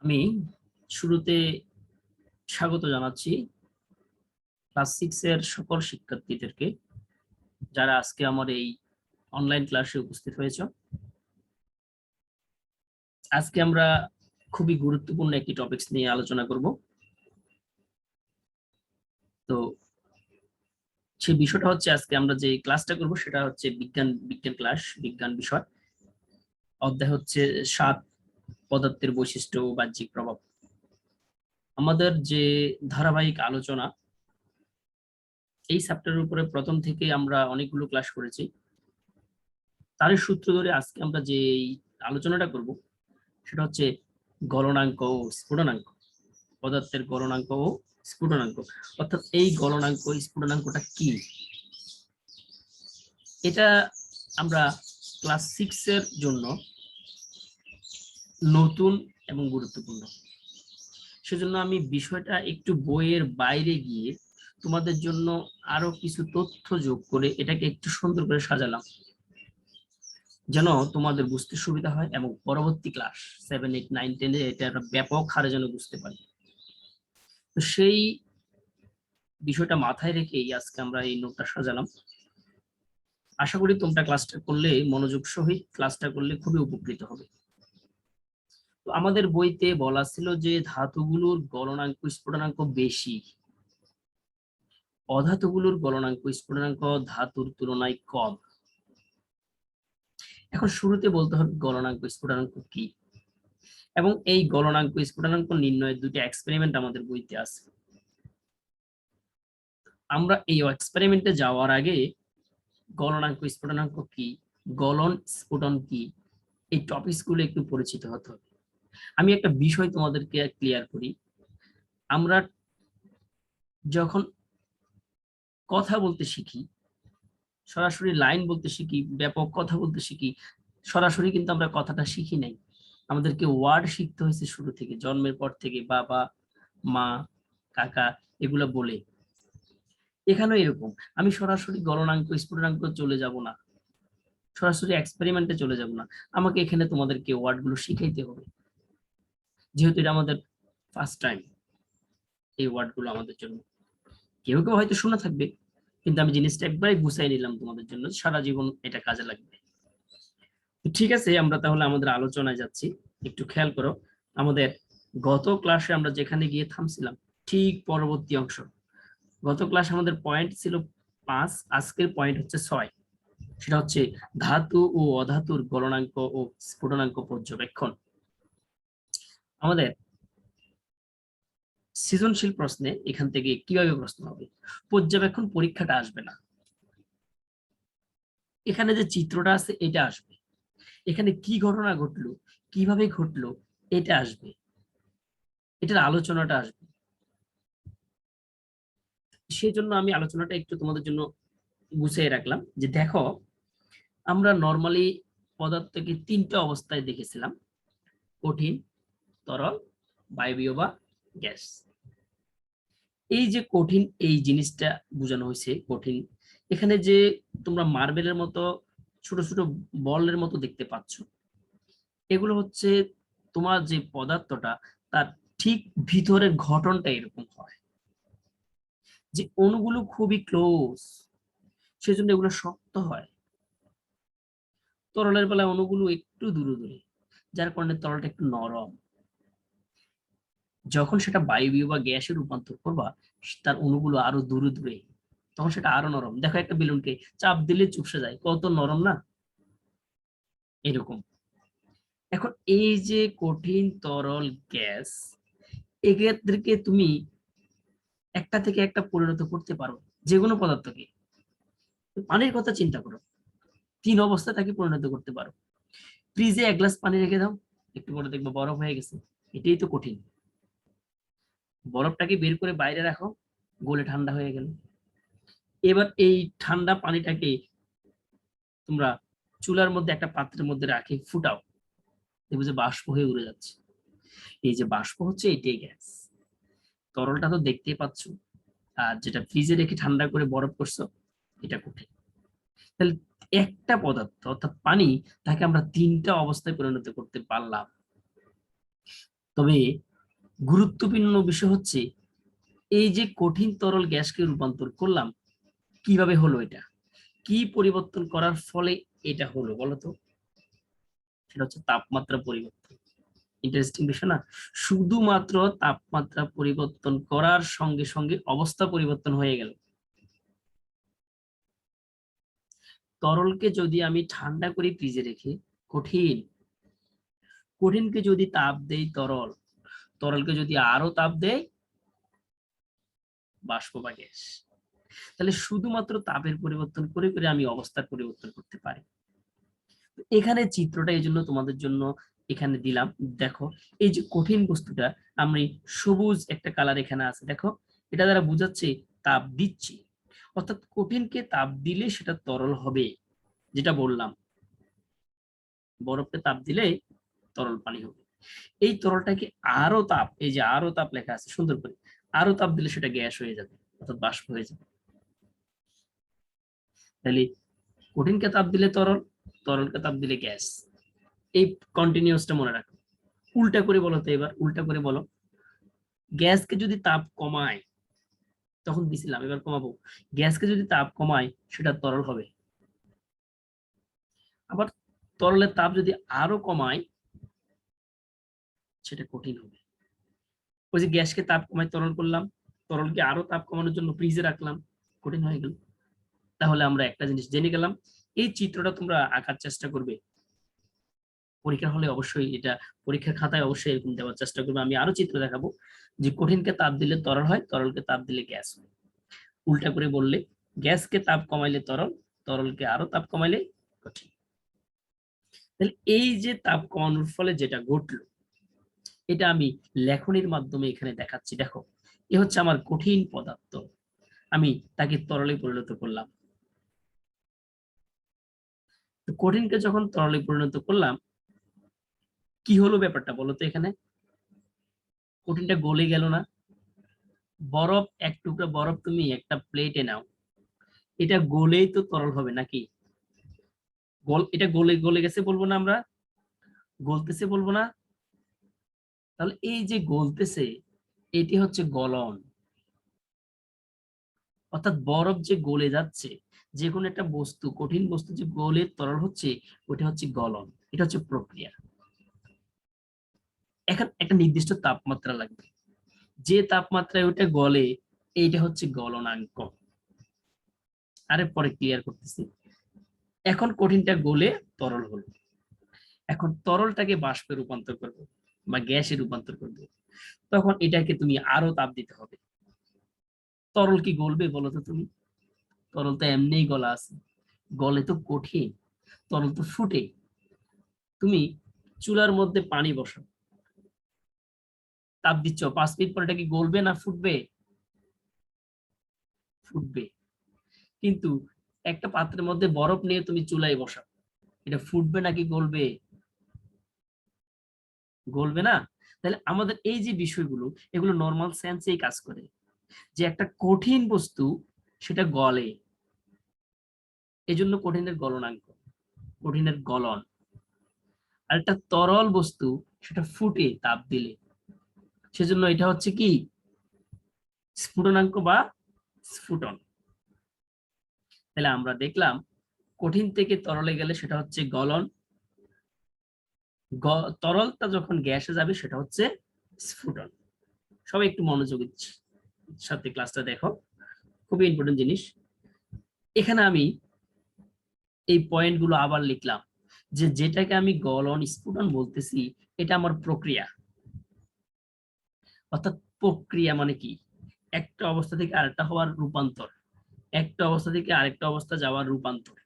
আমি শুরুতে স্বাগত জানাচ্ছি ক্লাস 6 এর সকল শিক্ষার্থীদেরকে, যারা আজকে আমার এই অনলাইন ক্লাসে উপস্থিত হয়েছে। আজকে আমরা খুবই গুরুত্বপূর্ণ একটি টপিকস নিয়ে আলোচনা করব। তো সেই বিষয়টা হচ্ছে, আজকে আমরা যে ক্লাসটা করব সেটা হচ্ছে বিজ্ঞান ক্লাস, বিজ্ঞান বিষয়। অধ্যায় হচ্ছে 7, পদার্থের বৈশিষ্ট্য ও বাহ্যিক প্রভাব। আমাদের যে ধারাবাহিক আলোচনা, এই চ্যাপ্টারের উপরে প্রথম থেকে আমরা অনেকগুলো ক্লাস করেছি। তার সূত্র ধরে আজকে আমরা যে আলোচনাটা করব সেটা হচ্ছে গলনাঙ্ক ও স্ফুটনাঙ্ক, পদার্থের গলনাঙ্ক ও স্ফুটনাঙ্ক। অর্থাৎ এই গলনাঙ্ক স্ফুটনাঙ্কটা কি, এটা আমরা ক্লাস 6 এর জন্য নতুন এবং গুরুত্বপূর্ণ। সেজন্য আমি বিষয়টা একটু বইয়ের বাইরে গিয়ে তোমাদের জন্য আরো কিছু তথ্য যোগ করে এটাকে একটু সুন্দর করে সাজালাম, যেন তোমাদের বুঝতে সুবিধা হয় এবং পরবর্তী ক্লাস 7, 8, 9, 10 এটা একটা ব্যাপক হারে যেন বুঝতে পারি। তো সেই বিষয়টা মাথায় রেখেই আজকে আমরা এই নোটটা সাজালাম। আশা করি তোমরা ক্লাসটা করলে, মনোযোগ সহিত ক্লাসটা করলে খুবই উপকৃত হবে। তো আমাদের বইতে বলা ছিল যে ধাতুগুলোর গলনাঙ্ক স্ফুটনাঙ্ক বেশি, অধাতুগুলোর গলনাঙ্ক স্ফুটনাঙ্ক ধাতুর তুলনায় কম। এখন শুরুতে বলতে হবে গলনাঙ্ক স্ফুটনাঙ্ক কি, এবং এই গলনাঙ্ক স্ফুটনাঙ্ক নির্ণয়ের দুটি এক্সপেরিমেন্ট আমাদের বইতে আছে। আমরা এই এক্সপেরিমেন্টে যাওয়ার আগে গলনাঙ্ক স্ফুটনাঙ্ক কি, গলন স্ফুটন কি, এই টপিকস গুলো একটু পরিচিত হতে হবে। আমি একটা বিষয় তোমাদেরকে ক্লিয়ার করি, আমরা যখন কথা বলতে শিখি, সরাসরি লাইন বলতে শিখি, ব্যাপক কথা বলতে শিখি, সরাসরি কিন্তু আমরা কথাটা শিখি নাই। আমাদেরকে ওয়ার্ড শিখতে হয়েছে শুরু থেকে, জন্মের পর থেকে, বাবা, মা, কাকা এগুলো বলে। এখানেও এরকম, আমি সরাসরি গলনাঙ্ক স্ফুটনাঙ্ক চলে যাব না, সরাসরি এক্সপেরিমেন্টে চলে যাব না, আমাকে এখানে তোমাদেরকে ওয়ার্ডগুলো শিখাইতে হবে, যেহেতু এটা আমাদের ফার্স্ট টাইম। এই ওয়ার্ডগুলো আমাদের জন্য কেউ কেউ হয়তো শোনা থাকবে, কিন্তু আমি জিনিসটা একবারই গুছাই নিলাম তোমাদের জন্য, সারা জীবন এটা কাজে লাগবে। ঠিক আছে, আমরা তাহলে আমাদের আলোচনায় যাচ্ছি। একটু খেয়াল করো, আমাদের গত ক্লাসে আমরা যেখানে গিয়ে থামছিলাম ঠিক পরবর্তী অংশ। গত ক্লাসে আমাদের পয়েন্ট ছিল 5, আজকের পয়েন্ট হচ্ছে 6। সেটা হচ্ছে ধাতু ও অধাতুর গলনাঙ্ক ও স্ফুটনাঙ্ক পর্যবেক্ষণ। আমাদের সৃজনশীল প্রশ্নে এখান থেকে কিভাবে প্রশ্ন হবে, পর্যবেক্ষণ পরীক্ষাটা আসবে না, এখানে যে চিত্রটা আছে এটা আসবে, এখানে কি ঘটনা ঘটলো, কিভাবে ঘটলো এটা আসবে, এটার আলোচনাটা আসবে। সেই জন্য আমি আলোচনাটা একটু তোমাদের জন্য গুছিয়ে রাখলাম, যে দেখো আমরা নর্মালি পদার্থকে 3টা অবস্থায় দেখেছিলাম: কঠিন, তরল, বায়বীয় বা গ্যাস। এই যে কঠিন, এই জিনিসটা বোঝানো হয়েছে কঠিন। এখানে যে তোমরা মার্বেলের মতো ছোট ছোট বলের মতো দেখতে পাচ্ছ, এগুলো হচ্ছে তোমার যে পদার্থটা তার ঠিক ভিতরের ঘটনটা এরকম হয়, যে অণুগুলো খুবই ক্লোজ, সেজন্য এগুলো শক্ত হয়। তরলের বেলায় অণুগুলো একটু দূরে দূরে, যার কারণে তরলটা একটু নরম। যখন সেটা বায়বীয় বা গ্যাসে রূপান্তর করবা, তার অণুগুলো আরো দূরে দূরে, তখন সেটা আরো নরম। দেখো একটা বেলুনকে চাপ দিলে চুপসে যায়, কত নরম না, এরকম। এখন এই যে কঠিন, তরল, গ্যাস, এদেরকে তুমি একটা থেকে একটা পরিণত করতে পারো, যে কোনো পদার্থকে। পানির কথা চিন্তা করো, 3 অবস্থায় তাকে পরিণত করতে পারো। ফ্রিজে 1 গ্লাস পানি রেখে দাও, একটু পরে দেখবো বরফ হয়ে গেছে, এটাই তো কঠিন। বরফটাকে বের করে বাইরে রাখো, গলে ঠান্ডা হয়ে গেল। এবার এই ঠান্ডা পানিটাকে তোমরা চুলার মধ্যে একটা পাত্রের মধ্যে রাখে ফুটাও, দেখবে যে বাষ্প হয়ে উড়ে যাচ্ছে। এই যে বাষ্প হচ্ছে, এটাই গ্যাস। তরলটা তো দেখতেই পাচ্ছ, আর যেটা ফ্রিজে রেখে ঠান্ডা করে বরফ করছো, এটা কঠিন। তাহলে একটা পদার্থ অর্থাৎ পানি, তাকে আমরা তিনটা অবস্থায় পরিণত করতে পারলাম। তবে গুরুত্বপূর্ণ বিষয় হচ্ছে এই যে কঠিন তরল গ্যাসকে রূপান্তর করলাম, কিভাবে হলো এটা, কি পরিবর্তন করার ফলে এটা হলো বলতো? সেটা হচ্ছে তাপমাত্রা পরিবর্তন। ইন্টারেস্টিং বিষয় না? শুধুমাত্র তাপমাত্রা পরিবর্তন করার সঙ্গে সঙ্গে অবস্থা পরিবর্তন হয়ে গেল। তরলকে যদি আমি ঠান্ডা করে ফ্রিজে রেখে কঠিন কঠিনকে যদি তাপ দেই তরল, তরলকে যদি আরো তাপ দেই বাষ্প বা গ্যাস, তাহলে শুধুমাত্র তাপের পরিবর্তন করে করে আমি অবস্থার পরিবর্তন করতে পারি। এখানে চিত্রটা এই জন্য তোমাদের জন্য এখানে দিলাম। দেখো এই যে কঠিন বস্তুটা, আমি সবুজ একটা কালার এখানে আছে, দেখো এটা দ্বারা বোঝাচ্ছে তাপ দিচ্ছি, অর্থাৎ কঠিনকে তাপ দিলে সেটা তরল হবে। যেটা বললাম, বরফকে তাপ দিলে তরল পানি হবে। এই তরলটাকে আরো তাপ, এই যে আরো তাপ লেখা আছে সুন্দর করে, আরো তাপ দিলে সেটা গ্যাস হয়ে যাবে, অর্থাৎ বাষ্প হয়ে যাবে। তাহলে কঠিনকে তাপ দিলে তরল, তরলকে তাপ দিলে গ্যাস। এই কন্টিনিউসটা মনে রাখো। উল্টা করে বলো তো, এবার উল্টা করে বলো। গ্যাসকে যদি তাপ কমায়, তখন দিছিলাম, এবার কমাবো, গ্যাসকে যদি তাপ কমায় সেটা তরল হবে। আবার তরলের তাপ যদি আরো কমায় সেটা কঠিন হবে। ওই যে গ্যাসকে তাপ কমায় তরল করলাম, তরলকে আরো তাপ কমানোর জন্য ফ্রিজে রাখলাম, কঠিন হয়ে গেল। তাহলে আমরা একটা জিনিস জেনে গেলাম, এই চিত্রটা তোমরা আঁকার চেষ্টা করবে পরীক্ষা হলে, অবশ্যই এটা পরীক্ষার খাতায় অবশ্যই এরকম দেওয়ার চেষ্টা করবে। আমি আরো চিত্র দেখাবো যে কঠিনকে তাপ দিলে তরল হয়, তরলকে তাপ দিলে গ্যাস হয়। উল্টা করে বললে গ্যাসকে তাপ কমাইলে তরল, তরলকে আরো তাপ কমাইলে কঠিন। তাহলে এই যে তাপ কমানোর ফলে যেটা ঘটলো, এটা আমি লেখনির মাধ্যমে এখানে দেখাচ্ছি। দেখো এ হচ্ছে আমার কঠিন পদার্থ, আমি তাকে তরলে পরিণত করলাম। তো কঠিনকে যখন তরলে পরিণত করলাম, কি হলো ব্যাপারটা বলো তো? এখানে কঠিনটা গলে গেল না? বরফ, এক টুকরা বরফ তুমি একটা প্লেটে নাও, এটা গলেই তো তরল হবে নাকি? এটা গলে গলে গেছে বলবো না আমরা? গলতেছে বলবো না? তাহলে এই যে গলতেছে, এটি হচ্ছে গলন। অর্থাৎ বরফ যে গলে যাচ্ছে, যে কোনো একটা বস্তু, কঠিন বস্তু যে গলে তরল হচ্ছে, ওটা হচ্ছে গলন। এটা হচ্ছে প্রক্রিয়া। এখন একটা নির্দিষ্ট তাপমাত্রা লাগবে, যে তাপমাত্রায় ওটা গলে, এইটা হচ্ছে গলনাঙ্ক। আরে পরে ক্লিয়ার করতেছি। এখন কঠিনটা গলে তরল হলো, এখন তরলটাকে বাষ্পে রূপান্তর করবে বা গ্যাসে রূপান্তর করবে, তখন এটাকে তুমি আরো তাপ দিতে হবে। তরল কি গলবে বলো তো তুমি? তরল তো এমনিই গলা আছে, গলে তো কঠিন, তরল তো ফুটে। তুমি চুলার মধ্যে পানি বসাও, তাপ দিচ্ছ, 5 মিনিট পর এটা কি গলবে না ফুটবে? ফুটবে। কিন্তু একটা পাত্রের মধ্যে বরফ নিয়ে তুমি চুলায় বসাও, এটা ফুটবে নাকি গলবে? গলবে না। তাহলে আমাদের এই যে বিষয়গুলো, এগুলো নর্মাল সেন্সেই কাজ করে, যে একটা কঠিন বস্তু সেটা গলে, এজন্য কঠিনের গলনাঙ্ক, কঠিনের গলন। আর একটা তরল বস্তু সেটা ফুটে তাপ দিলে, সেজন্য এটা হচ্ছে কি স্ফুটনাঙ্ক বা স্ফুটন। তাহলে আমরা দেখলাম কঠিন থেকে তরলে গেলে সেটা হচ্ছে গলন, তরলটা যখন গ্যাসে যাবে সেটা হচ্ছে স্ফুটন। সবাই একটু মনোযোগের সাথে ক্লাসটা দেখো, খুবই ইম্পর্টেন্ট জিনিস। এখানে আমি এই পয়েন্টগুলো আবার লিখলাম, যে যেটাকে আমি গলন স্ফুটন বলতেছি, এটা আমার প্রক্রিয়া। অর্থাৎ প্রক্রিয়া মানে কি? একটা অবস্থা থেকে আরেকটা হওয়ার রূপান্তর, একটা অবস্থা থেকে আরেকটা অবস্থা যাওয়ার রূপান্তর।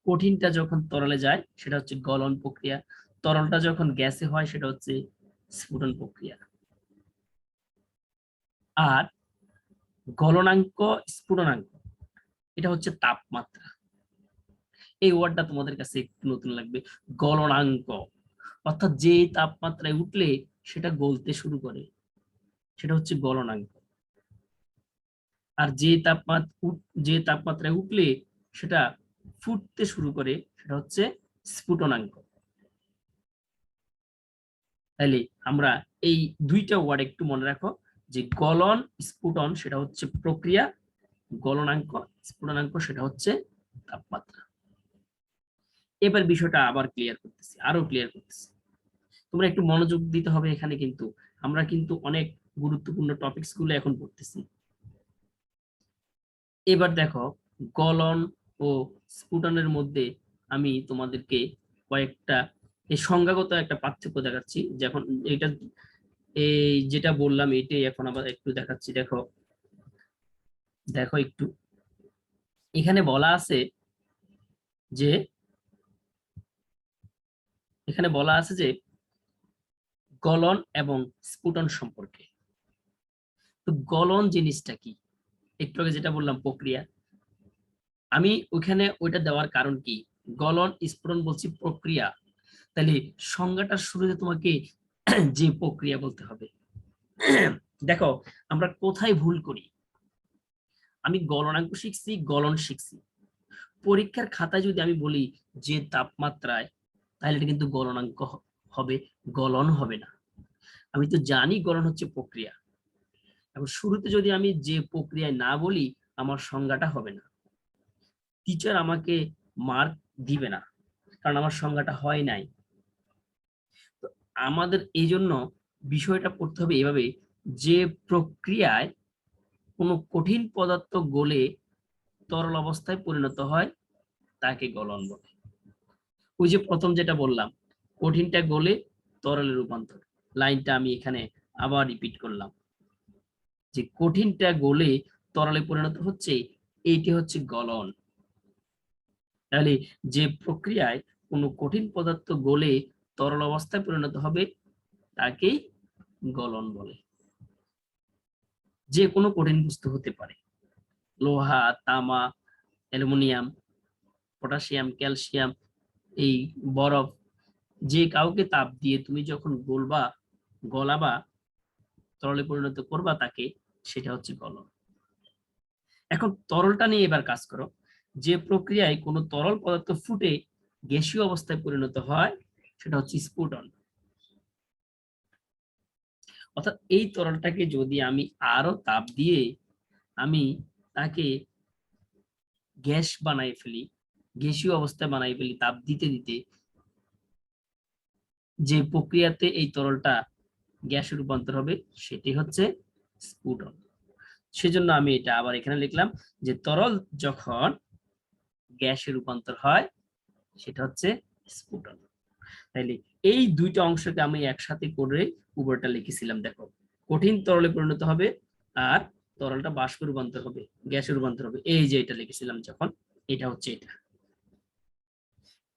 কঠিনটা যখন তরলে যায় সেটা হচ্ছে গলন প্রক্রিয়া, তরলটা যখন গ্যাসে হয় সেটা হচ্ছে স্ফুটন প্রক্রিয়া। আর গলনাঙ্ক, স্ফুটনাঙ্ক, এটা হচ্ছে তাপমাত্রা। এই ওয়ার্ডটা তোমাদের কাছে একটু নতুন লাগবে, গলনাঙ্ক, অর্থাৎ যে তাপমাত্রায় উঠলে সেটা গলতে শুরু করে, সেটা হচ্ছে গলনাঙ্ক। আর যে তাপমাত্রায় উঠলে সেটা ফুটতে শুরু করে সেটা হচ্ছে স্ফুটনাঙ্ক। তাহলে আমরা এই দুইটা ওয়ার্ড একটু মনে রাখো, যে গলন স্ফুটন সেটা হচ্ছে প্রক্রিয়া, গলনাঙ্ক স্ফুটনাঙ্ক সেটা হচ্ছে তাপমাত্রা। এবার বিষয়টা আবার ক্লিয়ার করতেছি, আরো ক্লিয়ার করতেছি, তোমরা একটু মনোযোগ দিতে হবে এখানে। কিন্তু আমরা কিন্তু অনেক গুরুত্বপূর্ণ টপিকস গুলো এখন পড়তেছি। এবার দেখো, গলন ও স্ফুটনের মধ্যে আমি তোমাদেরকে কয়েকটা এই সংজ্ঞাগত একটা পার্থক্য দেখাচ্ছি। যখন এটা এই যেটা বললাম এটাই এখন আবার একটু দেখাচ্ছি। দেখো দেখো একটু, এখানে বলা আছে যে গলন এবং স্ফুটন সম্পর্কে। তো গলন জিনিসটা কি? একটু আগে যেটা বললাম প্রক্রিয়া, আমি ওখানে ওইটা দেওয়ার কারণ কি, গলন স্ফুটন বলছি প্রক্রিয়া, তাহলে সংজ্ঞাটার শুরুতে তোমাকে যে প্রক্রিয়া বলতে হবে। দেখো আমরা কোথায় ভুল করি, আমি গলনাঙ্ক শিখছি, গলন শিখছি, পরীক্ষার খাতায় যদি আমি বলি যে তাপমাত্রায়, তাহলে এটা কিন্তু গলনাঙ্ক হবে, গলন হবে না। আমি তো জানি গলন হচ্ছে প্রক্রিয়া, এবং শুরুতে যদি আমি যে প্রক্রিয়ায় না বলি আমার সংজ্ঞাটা হবে না, টিচার আমাকে মার্ক দিবে না, কারণ আমার সংজ্ঞাটা হয় নাই। তো আমাদের এই জন্য বিষয়টা পড়তে হবে এভাবে, যে প্রক্রিয়ায় কোনো কঠিন পদার্থ গলে তরল অবস্থায় পরিণত হয় তাকে গলন বলে। ওই যে প্রথম যেটা বললাম, কঠিনটা গলে তরলে রূপান্তর, লাইনটা আমি এখানে আবার রিপিট করলাম, যে কঠিনটা গলে তরলে পরিণত হচ্ছে, এইটি হচ্ছে গলন। তাহলে যে প্রক্রিয়ায় কোনো কঠিন পদার্থ গলে তরল অবস্থায় পরিণত হবে তাকেই গলন বলে। যে কোনো কঠিন বস্তু হতে পারে, লোহা, তামা, অ্যালুমিনিয়াম, পটাশিয়াম, ক্যালসিয়াম, এই বরফ, যে কাউকে তাপ দিয়ে তুমি যখন গলাবা, তরলে পরিণত করবা তাকে, সেটা হচ্ছে গলন। এখন তরলটা নিয়ে এবার কাজ করো, যে প্রক্রিয়ায় কোনো তরল পদার্থ ফুটে গ্যাসীয় অবস্থায় পরিণত হয় সেটা হচ্ছে স্ফুটন। অর্থাৎ এই তরলটাকে যদি আমি আরো তাপ দিয়ে আমি তাকে গ্যাস বানাই ফেলি, গ্যাসীয় অবস্থায় বানাই ফেলি তাপ দিতে দিতে, যে প্রক্রিয়াতে এই তরলটা গ্যাসে রূপান্তর হবে সেটি হচ্ছে স্ফুটন। সেজন্য আমি এটা আবার এখানে লিখলাম, যে তরল যখন গ্যাসে রূপান্তর হয় সেটা হচ্ছে স্ফুটন। তাইলে এই দুইটা অংশকে আমি একসাথে করে উপরটা লিখেছিলাম। দেখো, কঠিন তরলে পরিণত হবে আর তরলটা বাষ্পে রূপান্তর হবে, গ্যাসে রূপান্তর হবে, এই যে এটা লিখেছিলাম যখন, এটা হচ্ছে এটা।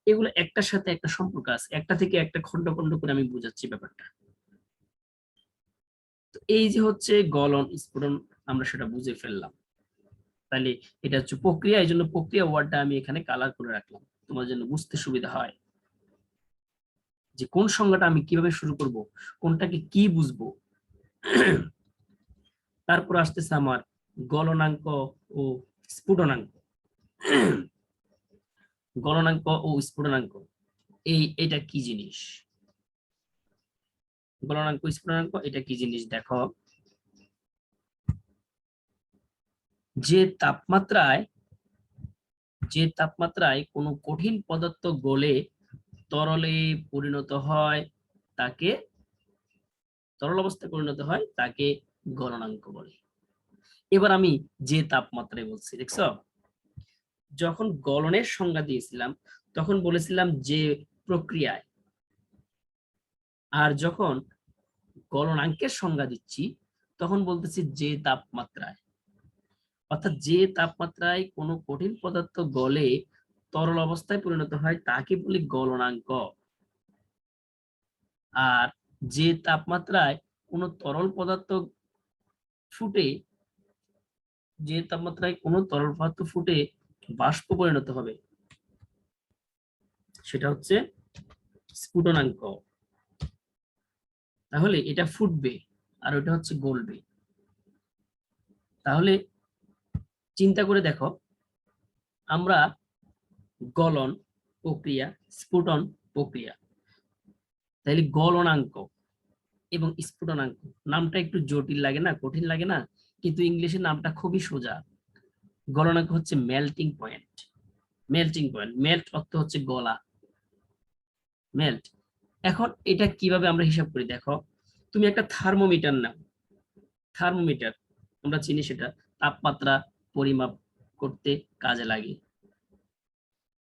এগুলো একটার সাথে একটা সম্পর্ক আছে, একটা থেকে একটা খন্ড খন্ড করে আমি বুঝাচ্ছি ব্যাপারটা। তো এই যে হচ্ছে গলন স্ফুটন, আমরা সেটা বুঝে ফেললাম। তাহলে এটা হচ্ছে প্রক্রিয়া, এই জন্য প্রক্রিয়া ওয়ার্ডটা আমি এখানে কালার করে রাখলাম তোমার জন্য বুঝতে সুবিধা হয়, যে কোন সংজ্ঞাটা আমি কিভাবে শুরু করব, কোনটাকে কি বুঝবো। তারপর আসতেছে আমার গলনাঙ্ক ও স্ফুটনাঙ্ক। গলনাঙ্ক ও স্ফুটনাঙ্ক, এটা কি জিনিস, গলনাঙ্ক স্ফুটনাঙ্ক এটা কি জিনিস? দেখো, যে তাপমাত্রায় কোনো কঠিন পদার্থ গলে তরলে পরিণত হয় তাকে, তরল অবস্থায় পরিণত হয় তাকে গলনাঙ্ক বলে। এবার আমি যে তাপমাত্রায় বলছি, দেখছো, যখন গলনের সংজ্ঞা দিয়েছিলাম তখন বলেছিলাম যে প্রক্রিয়ায়, আর যখন গলনাঙ্কের সংজ্ঞা দিচ্ছি তখন বলতেছি যে তাপমাত্রায়। অর্থাৎ যে তাপমাত্রায় কোনো কঠিন পদার্থ গলে তরল অবস্থায় পরিণত হয় তাকে বলি গলনাঙ্ক। আর যে তাপমাত্রায় কোনো তরল পদার্থ ফুটে, যে তাপমাত্রায় কোনো তরল পদার্থ ফুটে বাষ্প পরিণত হবে সেটা হচ্ছে স্ফুটনাঙ্ক। তাহলে এটা ফুটবে আর ওটা হচ্ছে গলবে। তাহলে চিন্তা করে দেখো, আমরা গলন প্রক্রিয়া, স্ফুটন প্রক্রিয়া। তাহলে গলনাঙ্ক এবং স্ফুটনাঙ্ক নামটা একটু জটিল লাগে না, কঠিন লাগে না, কিন্তু ইংলিশের নামটা খুবই সোজা। গলনাঙ্ক হচ্ছে melting point. Melting point, melt অর্থ হচ্ছে গলা, মেল্ট। এখন এটা কিভাবে আমরা হিসাব করি দেখো, তুমি একটা থার্মোমিটার নাও। থার্মোমিটার আমরা চিনি, সেটা তাপমাত্রা পরিমাপ করতে কাজে লাগে।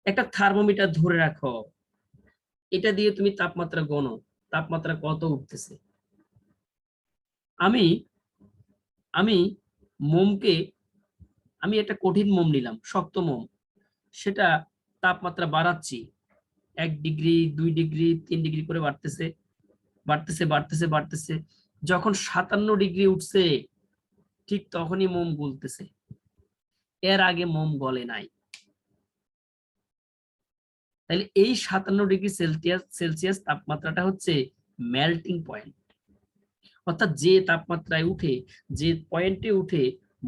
একটা থার্মোমিটার ধরে রাখো, এটা দিয়ে তুমি তাপমাত্রা গণো, তাপমাত্রা কত উঠতেছে। আমি আমি মোমকে, আমি একটা কঠিন মোম নিলাম, শক্ত মোম, সেটা তাপমাত্রা বাড়াচ্ছি, 1 ডিগ্রি 2 ডিগ্রি 3 ডিগ্রি করে বাড়তেছে, বাড়তেছে বাড়তেছে বাড়তেছে, যখন 57 ডিগ্রি উঠছে ঠিক তখনই মোম গলতেছে, এর আগে মোম গলে নাই। তাহলে এই 57 ডিগ্রি সেলসিয়াস তাপমাত্রাটা হচ্ছে মেল্টিং পয়েন্ট। অর্থাৎ যে তাপমাত্রায় উঠে, যে পয়েন্টে উঠে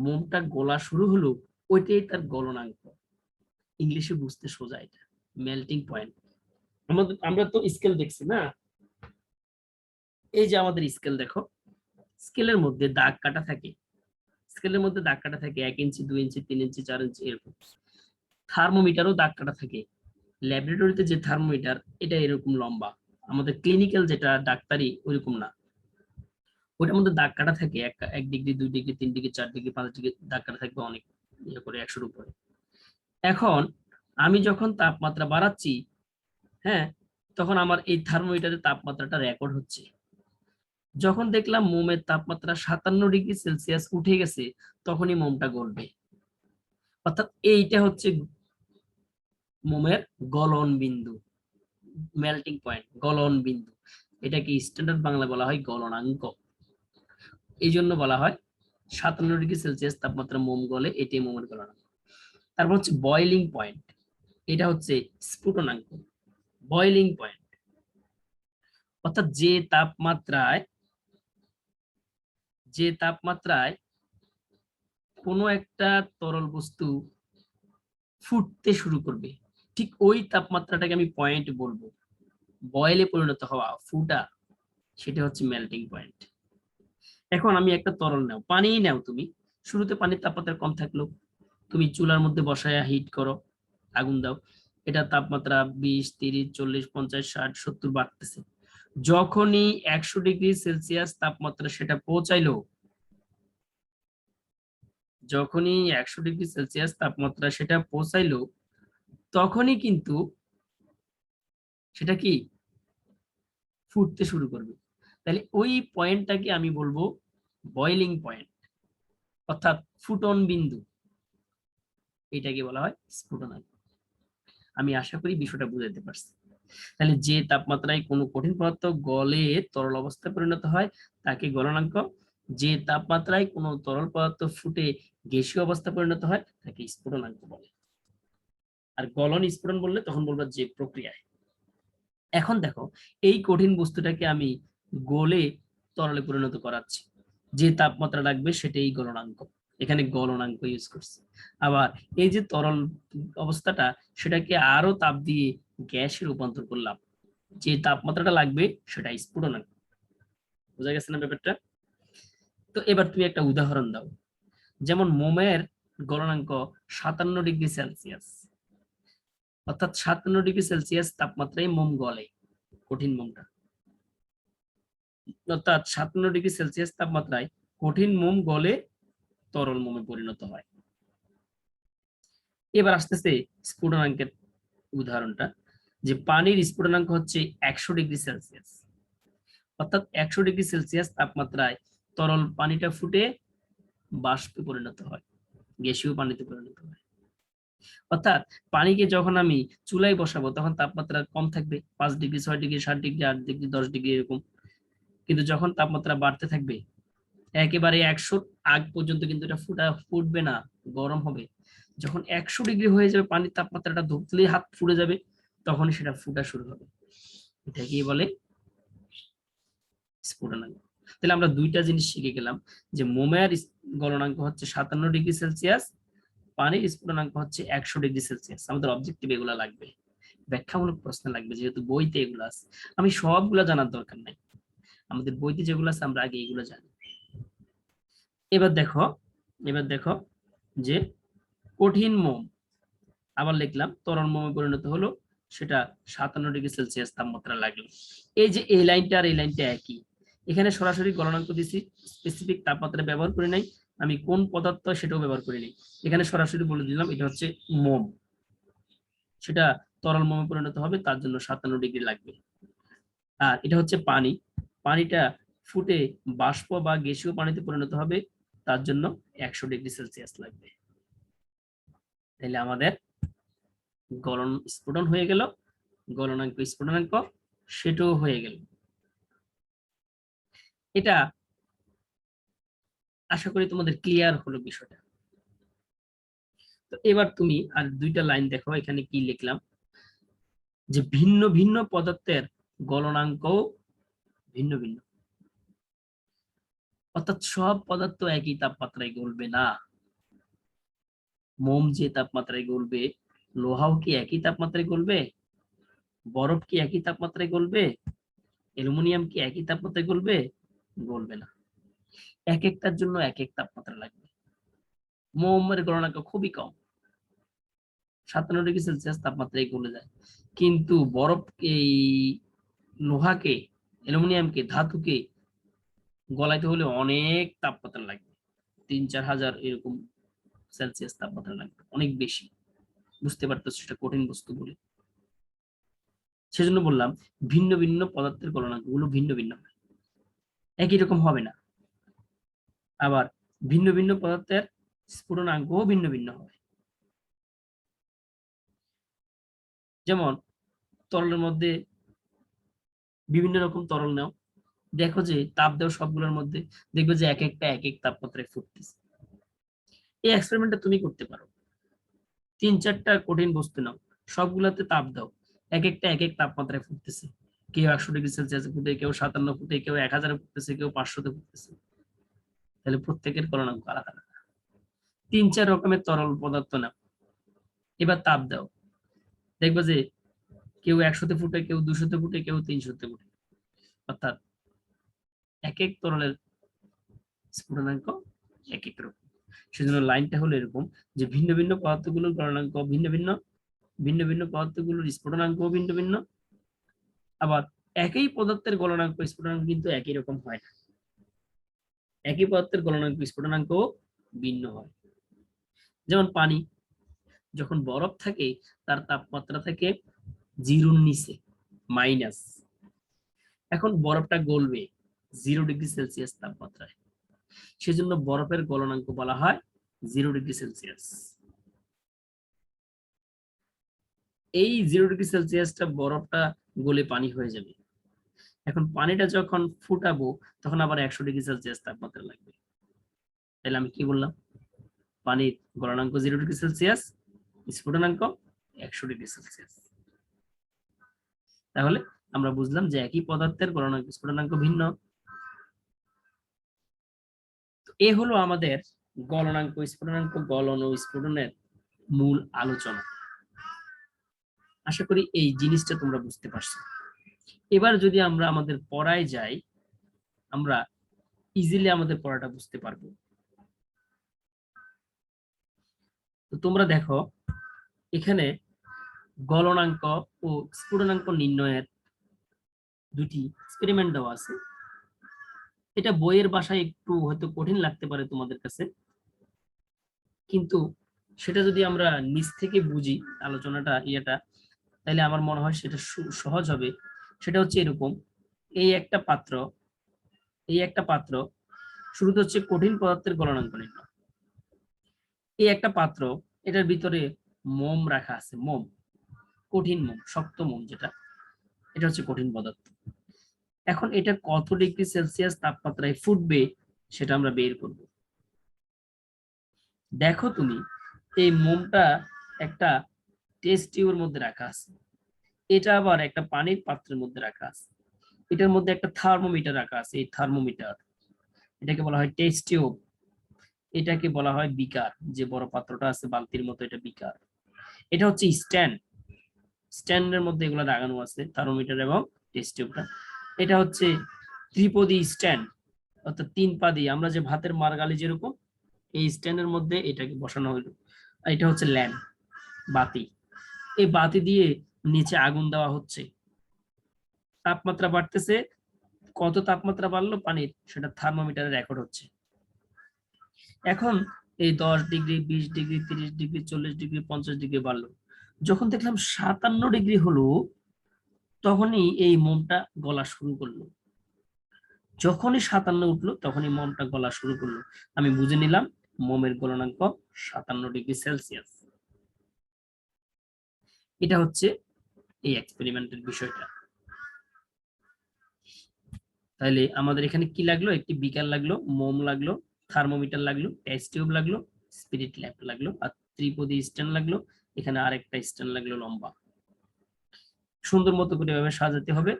মোমটা গলা শুরু হলো, ওইটাই তার গলনাঙ্ক। ইংলিশে বুঝতে সোজা, এটা মেল্টিং পয়েন্ট। আমরা তো স্কেল দেখছি না, এই যে আমাদের স্কেল দেখো, স্কেলের মধ্যে দাগ কাটা থাকে, স্কেলের মধ্যে দাগ কাটা থাকে 1 ইঞ্চি 2 ইঞ্চি 3 ইঞ্চি 4 ইঞ্চি এরকম। থার্মোমিটারও দাগ কাটা থাকে। ল্যাবরেটরিতে যে থার্মোমিটার এটা এরকম লম্বা, আমাদের ক্লিনিক্যাল যেটা ডাক্তারি ওইরকম না, ওইটার মধ্যে দাগ কাটা থাকে 1 degree 2 degree 3 degree 4 degree 5 degree দাগ কাটা থাকবে অনেক, ইয়ে করে 100-র উপরে। এখন আমি যখন তাপমাত্রা বাড়াচ্ছি, হ্যাঁ, তখন আমার এই থার্মোমিটারের তাপমাত্রাটা রেকর্ড হচ্ছে। যখন দেখলাম মোমের তাপমাত্রা 57 ডিগ্রি সেলসিয়াস উঠে গেছে, তখনই মোমটা গলবে। অর্থাৎ এইটা হচ্ছে মোমের গলন বিন্দু, মেল্টিং পয়েন্ট, গলন বিন্দু। এটাকে স্ট্যান্ডার্ড বাংলা বলা হয় গলনাঙ্ক। এই জন্য বলা হয় 57 ডিগ্রি সেলসিয়াস তাপমাত্রা মোম গলে, এটি মোমের গলনাঙ্ক। তারপর হচ্ছে বয়লিং পয়েন্ট, এটা হচ্ছে স্ফুটনাঙ্ক। বয়লিং পয়েন্ট অর্থাৎ যে তাপমাত্রায় কোনো একটা তরল বস্তু ফুটতে শুরু করবে, ঠিক ওই তাপমাত্রাটাকে আমি পয়েন্ট বলবো। বয়েলে পরিণত হওয়া, ফুটা, সেটা হচ্ছে মেল্টিং পয়েন্ট। এখন আমি একটা তরল নাও, পানি নাও তুমি, শুরুতে পানির তাপমাত্রা কম থাকলো, তুমি চুলার মধ্যে বসায়া হিট করো, আগুন দাও, এটা তাপমাত্রা 20 30 40 50 60 70 বাড়তেছে। যখনই 100 ডিগ্রি সেলসিয়াস তাপমাত্রা সেটা পৌঁছাইলো, যখনই 100 ডিগ্রি সেলসিয়াস তাপমাত্রা সেটা পৌঁছাইলো, তখনই কিন্তু সেটা কি ফুটতে শুরু করবে। তাহলে ওই পয়েন্টটাকে আমি বলবো বয়লিং পয়েন্ট, অর্থাৎ ফুটন বিন্দু, এটাকে বলা হয় স্ফুটনাঙ্ক। আমি আশা করি বিষয়টা বুঝাতে পারছি। তাহলে যে তাপমাত্রায় কোনো কঠিন পদার্থ গলে তরল অবস্থায় পরিণত হয় তাকে গলনাঙ্ক, যে তাপমাত্রায় কোনো তরল পদার্থ ফুটে গ্যাসীয় অবস্থা পরিণত হয় তাকে স্ফুটনাঙ্ক বলে। আর গলন স্ফুটন বললে তখন বলবো যে প্রক্রিয়ায়। এখন দেখো, এই কঠিন বস্তুটাকে আমি গলে তরলে পরিণত করাচ্ছি, যে তাপমাত্রা লাগবে সেটাই গলনাঙ্ক, এখানে গলনাঙ্ক ইউজ করছি। আবার এই যে তরল অবস্থাটা, সেটাকে আরো তাপ দিয়ে গ্যাসে রূপান্তর করলাম, যে তাপমাত্রাটা লাগবে সেটা স্ফুটনাঙ্ক। বোঝা গেছে না ব্যাপারটা? তো এবার তুমি একটা উদাহরণ দাও, যেমন মোমের গলনাঙ্ক 57 ডিগ্রি সেলসিয়াস, অর্থাৎ 57 ডিগ্রি সেলসিয়াস তাপমাত্রায় মোম গলে, কঠিন মোমটা। অর্থাৎ 57 ডিগ্রি সেলসিয়াস তাপমাত্রায় কঠিন মোম গলে তরল মোমে পরিণত হয়। এবার আসতেছে স্ফুটনাঙ্কের উদাহরণটা, যে পানির স্ফুটনাঙ্ক হচ্ছে 100 ডিগ্রি সেলসিয়াস, অর্থাৎ 100 ডিগ্রি সেলসিয়াস তাপমাত্রায় তরল পানিটা ফুটে বাষ্পে পরিণত হয়, গ্যাসীয় পানিতে পরিণত হয়। অর্থাৎ পানিকে যখন আমি চুলায় বসাবো তখন তাপমাত্রা কম থাকবে, 5 degree 6 degree 7 degree 8 degree 10 degree এরকম। কিন্তু যখন তাপমাত্রা বাড়তে থাকবে একেবারে 100 আগ পর্যন্ত কিন্তু এটা ফুটবে না, গরম হবে। যখন 100 ডিগ্রি হয়ে যাবে, পানির তাপমাত্রাটা ধরলেই হাত পুড়ে যাবে, তখনই সেটা ফুটা শুরু হবে। এটা কি বলে স্ফুটনাঙ্ক। তাহলে আমরা দুইটা জিনিস শিখে গেলাম, যে মোমের গলনাঙ্ক হচ্ছে 57 ডিগ্রি সেলসিয়াস, পানির স্ফুটনাঙ্ক হচ্ছে 100°C। আমাদের অবজেক্টিভ এগুলা লাগবে, ব্যাখ্যামূলক প্রশ্ন লাগবে, যেহেতু বইতে এগুলো আছে। আমি সবগুলা জানার দরকার নাই, আমাদের বইতে যেগুলো আছে আমরা আগে এগুলো জানি। এবার দেখো যে কঠিন মোম, আবার লিখলাম তরল মোমে পরিণত হলো, সেটা 57°C তাপমাত্রা লাগলো। এই যে এই লাইনটা আর এই লাইনটা একই, এখানে সরাসরি গলনাঙ্ক দিছি, স্পেসিফিক তাপমাত্রা ব্যবহার করি নাই, আমি কোন পদার্থ সেটাও ব্যবহার করি নাই, এখানে সরাসরি বলে দিলাম এটা হচ্ছে মোম, সেটা তরল মোমে পরিণত হবে, তার জন্য 57° লাগবে। আর এটা হচ্ছে পানি, পানিটা ফুটে বাষ্প বা গ্যাসীয় পানিতে পরিণত হবে, তার জন্য 100°C লাগবে। তাহলে আমাদের গলন স্ফুটন হয়ে গেল, গলনাঙ্ক স্ফুটনাঙ্ক সেটাও হয়ে গেল। এটা আশা করি তোমাদের ক্লিয়ার হলো বিষয়টা। তো এবার তুমি আর দুইটা লাইন দেখো, এখানে কি লিখলাম, যে ভিন্ন ভিন্ন পদার্থের গলনাঙ্ক ভিন্ন ভিন্ন, অর্থাৎ সব পদার্থ একই তাপমাত্রায় গলবে না। মোম যে তাপমাত্রায় গলবে, লোহাও কি একই তাপমাত্রায় গলবে? বরফ কি একই তাপমাত্রায় গলবে? অ্যালুমিনিয়াম কি একই তাপমাত্রায় গলবে? গলবে না, এক একটার জন্য এক এক তাপমাত্রা লাগবে। মোমের গলনাঙ্ক খুবই কম, 57°C তাপমাত্রায় গলে যায়, কিন্তু বরফ, এই লোহাকে, অ্যালুমিনিয়ামকে, ধাতুকে গলাইতে হলে অনেক তাপমাত্রা লাগবে, 3-4 হাজার এরকম সেলসিয়াস তাপমাত্রা লাগবে, অনেক বেশি। বুঝতে পারতেছ সেটা কঠিন বস্তু বলে। সেজন্য বললাম ভিন্ন ভিন্ন পদার্থের গলনাঙ্ক গুলো ভিন্ন ভিন্ন, একই রকম হবে না। আবার ভিন্ন ভিন্ন পদার্থের স্ফুটনাঙ্কও ভিন্ন ভিন্ন হয়। যেমন তরলের মধ্যে বিভিন্ন রকম তরল নাও, দেখো যে তাপ দেওয়া সবগুলোর মধ্যে দেখবে যে এক একটা এক এক তাপমাত্রায় ফুটতেছে। এই এক্সপেরিমেন্টটা তুমি করতে পারো, 3-4টা কঠিন বস্তু নাও, সবগুলাতে তাপ দাও, এক একটা এক এক তাপমাত্রায় ফুটতেছে, কেউ 100°C ফুটে, কেউ 57 ফুটে, কেউ 1000 ফুটতেছে, কেউ 500 ফুটতেছে। তাহলে প্রত্যেকের গলনাঙ্ক আলাদা আলাদা। 3-4 রকমের তরল পদার্থ নাও, এবার তাপ দাও, দেখবে যে কেউ 100 ফুটে, কেউ 200 ফুটে, কেউ 300 ফুটে, অর্থাৎ এক এক তরলের স্ফুটনাঙ্ক এক এক রকম। সেজন্য লাইনটা হলো এরকম, যে ভিন্ন ভিন্ন পদার্থগুলোর গলনাঙ্ক ভিন্ন ভিন্ন, ভিন্ন ভিন্ন পদার্থগুলোর স্ফুটনাঙ্ক ভিন্ন ভিন্ন। আবার একই পদার্থের গলনাঙ্ক স্ফুটনাঙ্ক কিন্তু একই রকম হয় না, একই পদার্থের গলনাঙ্ক স্ফুটনাঙ্ক ভিন্ন হয়। যেমন পানি, যখন বরফ থাকে তার তাপমাত্রা থাকে 0-র নিচে, মাইনাস, এখন বরফটা গলবে 0°C তাপমাত্রায়, সেজন্য বরফের গলনাঙ্ক বলা হয় 0°C। এই 0°C বরফটা গলে পানি হয়ে যাবে। এখন পানিটা যখন ফুটাবো তখন আবার 100°C তাপমাত্রা লাগবে। তাহলে আমি কি বললাম, পানির গলনাঙ্ক 0°C, স্ফুটনাঙ্ক 100°C। তাহলে আমরা বুঝলাম যে একই পদার্থের গলনাঙ্ক স্ফুটনাঙ্ক ভিন্ন। এ হলো আমাদের গলনাঙ্ক স্ফুটনাঙ্ক, গলন ও স্ফুটনের মূল আলোচনা। আশা করি এই জিনিসটা তোমরা বুঝতে পারছো। এবার যদি আমরা আমাদের পড়ায় যাই, আমরা ইজিলি আমাদের পড়াটা বুঝতে পারবো। তো তোমরা দেখো এখানে গলনাঙ্ক ও স্ফুটনাঙ্ক নির্ণয়ের দুটি এক্সপেরিমেন্ট দেওয়া আছে। এটা বইয়ের ভাষায় একটু হয়তো কঠিন লাগতে পারে তোমাদের কাছে, কিন্তু সেটা যদি আমরা নিজ থেকে বুঝি আলোচনাটা ইয়েটা, তাহলে আমার মনে হয় সেটা সহজ হবে। সেটা হচ্ছে এরকম, এই একটা পাত্র, এই একটা পাত্র, শুরুতে হচ্ছে কঠিন পদার্থের গলনাঙ্ক নির্ণয়। এই একটা পাত্র, এটার ভিতরে মোম রাখা আছে, মোম, কঠিন মোম, শক্ত মোম যেটা, এটা হচ্ছে কঠিন পদার্থ। এখন এটা কত ডিগ্রি সেলসিয়াস তাপমাত্রায় ফুটবে সেটা আমরা বের করব। দেখো তুমি এই মোমটা একটা টেস্ট টিউবের মধ্যে রাখা আছে, এটা আবার একটা পানির পাত্রের মধ্যে রাখা আছে, এটার মধ্যে একটা থার্মোমিটার রাখা আছে, এই থার্মোমিটার, এটাকে বলা হয় টেস্ট টিউব। এটাকে বলা হয় বিকার, যে বড় পাত্রটা আছে বালতির মতো, এটা বিকার। এটা হচ্ছে স্ট্যান্ড, স্ট্যান্ডের মধ্যে এগুলো লাগানো আছে থার্মোমিটার এবং টেস্ট টিউবটা। এটা হচ্ছে ত্রিপদী স্ট্যান্ড, অর্থাৎ 3 পাদি, আমরা যে ভাতের মারগালি যেরকম, এই স্ট্যান্ডের মধ্যে এটাকে বসানো হলো। এটা হচ্ছে ল্যাম্প, বাতি। এই বাতি দিয়ে নিচে আগুন দেওয়া হচ্ছে, তাপমাত্রা বাড়তেছে, কত তাপমাত্রা বাড়লো পানির সেটা থার্মোমিটারে রেকর্ড হচ্ছে। এখন এই 10 degree, 20 degree, 30 degree, 40 degree, 50 degree বাড়লো। যখন দেখলাম 57 ডিগ্রি হলো, তখনই এই মোমটা গলা শুরু করলো। যখনই 57 উঠলো তখনই মোমটা গলা শুরু করলো। আমি বুঝে নিলাম মোমের গলনাঙ্ক 57 ডিগ্রি সেলসিয়াস। এটা হচ্ছে এই এক্সপেরিমেন্টের বিষয়টা। তাহলে আমাদের এখানে কি লাগলো? একটি বিকার লাগলো, মোম লাগলো, থার্মোমিটার লাগলো, টেস্ট টিউব লাগলো, স্পিরিট ল্যাম্প লাগলো, আর ত্রিপদী স্ট্যান্ড লাগলো। এখানে আরেকটা স্ট্যান্ড লাগলো লম্বা। সুন্দর মতো করে এভাবে সাজাতে হবে।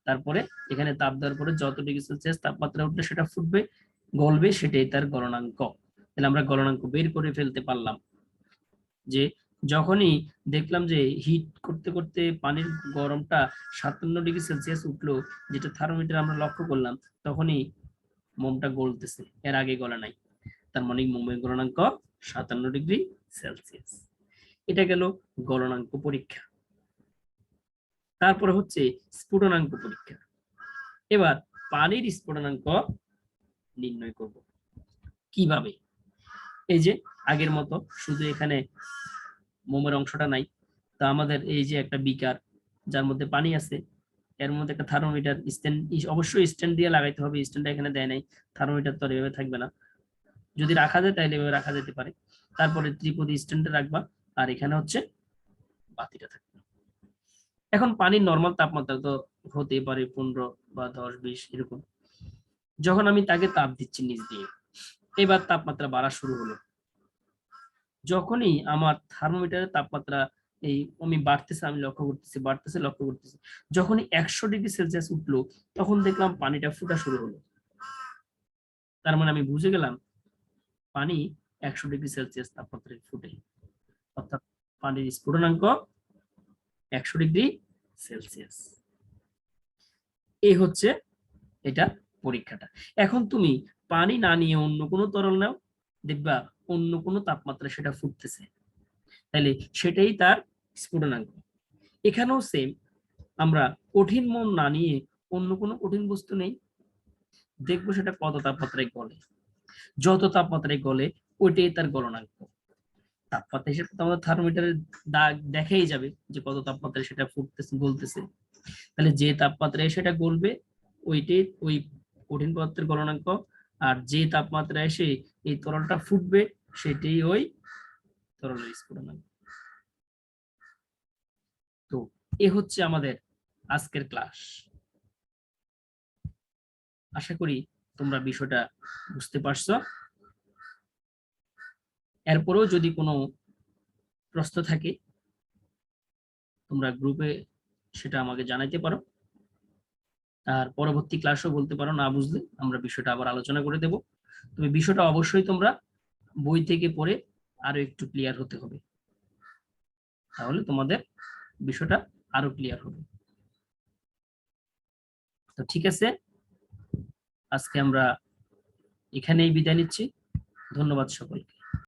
তারপরে এখানে তাপ দেওয়ার পরে যত ডিগ্রি সেলসিয়াস তাপমাত্রা উঠলে সেটা ফুটবে, গলবে, সেটাই তার গলনাঙ্ক। তাহলে আমরা গলনাঙ্ক বের করে ফেলতে পারলাম যে যখনই দেখলাম যে হিট করতে করতে পানির গরমটা 57 ডিগ্রি সেলসিয়াস উঠলো, যেটা থার্মোমিটার আমরা লক্ষ্য করলাম, তখনই মোমটা গলতেছে, এর আগে গলা নাই। তার মানে মোমের গলনাঙ্ক 57 ডিগ্রি সেলসিয়াস। এটা গেল গলনাঙ্ক পরীক্ষা। তারপরে হচ্ছে স্ফুটনাঙ্ক পরীক্ষা। এবার পানির স্ফুটনাঙ্ক নির্ণয় করব কিভাবে? এই যে আগের মতো, শুধু এখানে মোমের অংশটা নাই, তা আমাদের এই যে একটা বিকার যার মধ্যে পানি আছে, এর মধ্যে একটা থার্মোমিটার স্ট্যান্ড, অবশ্যই স্ট্যান্ড দিয়ে লাগাইতে হবে, স্ট্যান্ডটা এখানে দেয় নাই, থার্মোমিটার তো এভাবে থাকবে না, যদি রাখা যায় তাহলে এভাবে রাখা যেতে পারে। তারপরে ত্রিপদী স্ট্যান্ডে রাখবা, আর এখানে হচ্ছে বাতিটা থাকবে। এখন পানির নরমাল তাপমাত্রা তো হতে পারে 15 বা 10, 20 এরকম। যখন আমি তাকে তাপ দিচ্ছি নিচ দিয়ে, এবার তাপমাত্রা বাড়া শুরু হলো। যখনই আমার থার্মোমিটারের তাপমাত্রা এই আমি বাড়তেছে, আমি লক্ষ্য করতেছি, বাড়তেছে, লক্ষ্য করতেছি, যখনই 100 ডিগ্রি সেলসিয়াস উঠলো, তখন দেখলাম পানিটা ফুটা শুরু হলো। তার মানে আমি বুঝে গেলাম পানি 100 ডিগ্রি সেলসিয়াস তাপমাত্রায় ফুটে, অর্থাৎ পানির স্ফুটনাঙ্ক 100 ডিগ্রি সেলসিয়াস। এই হচ্ছে এটা পরীক্ষাটা। এখন তুমি পানি না নিয়ে অন্য কোনো তরল নাও, দেখবা অন্য কোনো তাপমাত্রায় সেটা ফুটতেছে, তাহলে সেটাই তার স্ফুটনাঙ্ক। এখানেও সেম, আমরা কঠিন মোম না নিয়ে অন্য কোনো কঠিন বস্তু নেই, দেখবো সেটা কত তাপমাত্রায় গলে। যত তাপমাত্রায় গলে ওইটাই তার গলনাঙ্ক। তাপমাত্রা হিসেবে তো আমাদের থার্মোমিটারের দাগ দেখাই যাবে যে কত তাপমাত্রায় সেটা ফুটতেছে, গলতেছে। তাহলে যে তাপমাত্রায় সেটা গলবে ওইটাই ওই কঠিন পদার্থের গলনাঙ্ক, আর যে তাপমাত্রায় এসে এই তরলটা ফুটবে সেটাই ওই তরলের স্ফুটনাঙ্ক। তো এ হচ্ছে আমাদের আজকের ক্লাস। আশা করি তোমরা বিষয়টা বুঝতে পারছো। এরপরেও যদি কোনো প্রশ্ন থাকে তোমরা গ্রুপে সেটা আমাকে জানাইতে পারো, আর পরবর্তী ক্লাসও বলতে পারো, না বুঝলে আমরা বিষয়টা আবার আলোচনা করে দেব। তবে বিষয়টা অবশ্যই তোমরা বই থেকে পড়ে আরো একটু ক্লিয়ার হতে হবে, তাহলে তোমাদের বিষয়টা আরো ক্লিয়ার হবে। তো ঠিক আছে, আজকে আমরা এখানেই বিদায় নিচ্ছি। ধন্যবাদ সকলকে।